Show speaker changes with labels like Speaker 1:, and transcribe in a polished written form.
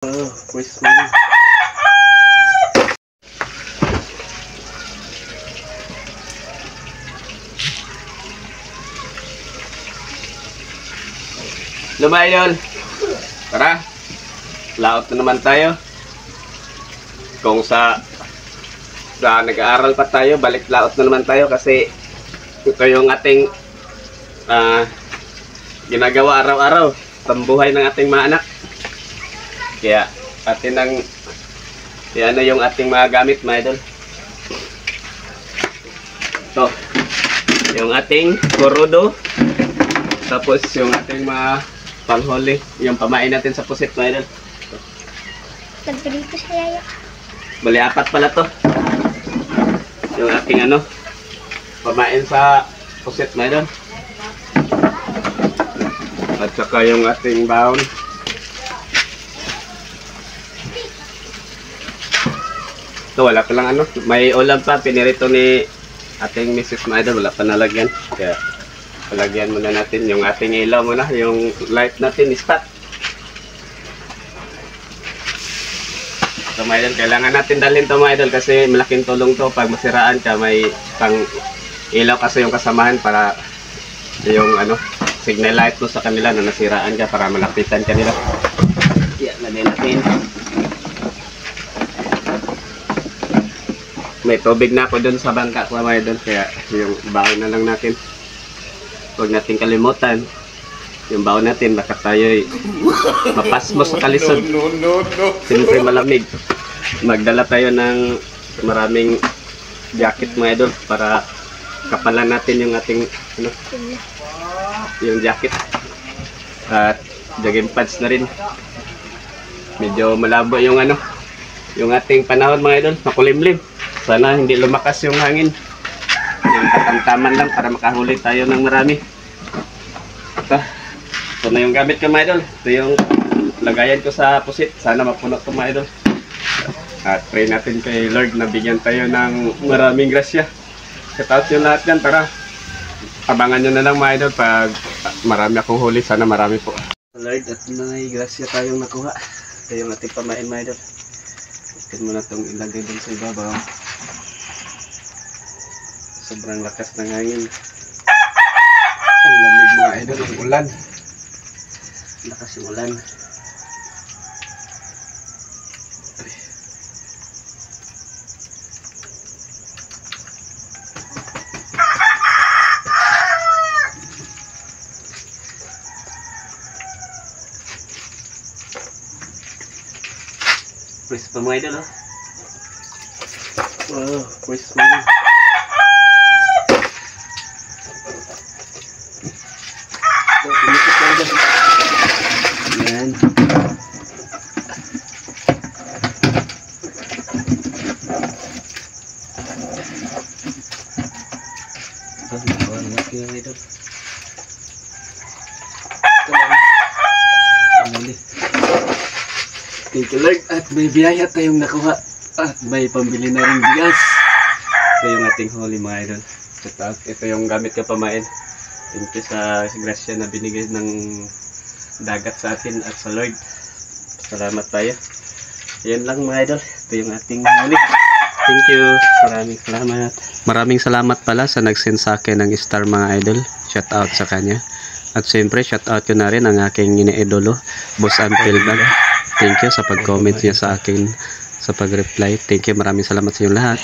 Speaker 1: Pues man. Lumayon. Tara. Laot na naman tayo. Kung sa nag-aaral pa tayo, balik laot na naman tayo kasi ito yung ating ginagawa araw-araw, pambuhay ng ating mga anak. Kaya atin ang ano yung ating mga gamit, mga idol. Ito yung ating kurudo, tapos yung ating mga panghuli, yung pamain natin sa pusit, mga idol.
Speaker 2: Nagprito sa yaya.
Speaker 1: Bali, 4 pala to. Yung ating pamain sa pusit, mga idol. At saka yung ating baon. Ito, wala pa lang may ulam pa, pinirito ni ating Mrs. mga idol, wala pa nalagyan. Kaya palagyan muna natin yung ating ilaw muna, yung light natin start. So mga idol, kailangan natin dalhin to mga idol kasi malaking tulong to pag masiraan ka, may pang ilaw kasi yung kasamahan para yung signal light mo sa kanila na nasiraan ka para malapitan kanila. Yan, lagay natin. May tubig na ako dun sa bangka ko mga idol, kaya yung baon na lang natin. Huwag natin kalimutan yung baon natin, baka tayo mapasmo sa kalisod. Siyempre malamig. Magdala tayo ng maraming jacket mga idol para kapalan natin yung ating yung jacket at jogging pants na rin. Medyo malabo yung yung ating panahon mga idol, makulimlim. Sana hindi lumakas yung hangin, yung katamtaman lang para makahuli tayo ng marami. Ito na yung gamit ko mga idol. Ito yung lagayan ko sa pusit, sana mapuno ito mga idol. At pray natin kay Lord na bigyan tayo ng maraming grasya. Shout yung lahat yan, tara. Abangan nyo na lang mga idol pag marami akong huli. Sana marami po. Lord, at may grasya tayong nakuha. Ito yung ating pamain mga idol. Ito mo na itong ilagay dun sa ibabaw. Sobrang lakas ng hangin. Ang lamig mga idol, ang ulan. Lakas yung ulan. Pwes pa mga idol, wow, pwes pa mga. Ayan. Thank you Lord, at may biyaya tayong nakuha at may pambili na rin bigas. Ito yung ating huli mga idol. Ito yung gamit ko pamain. Thank you sa grasya na binigay ng dagat sa atin at sa Lord. Salamat tayo. Yan lang mga idol. Ito yung ating huli. Thank you. Maraming salamat. Maraming salamat pala sa nag-send sa akin ng star mga idol. Shout out sa kanya. At siyempre shout out ko na rin ang aking iniidolo, Boss Ampel Bag. Thank you sa pag-comment niya sa akin, sa pag-reply. Thank you. Maraming salamat sa inyong lahat.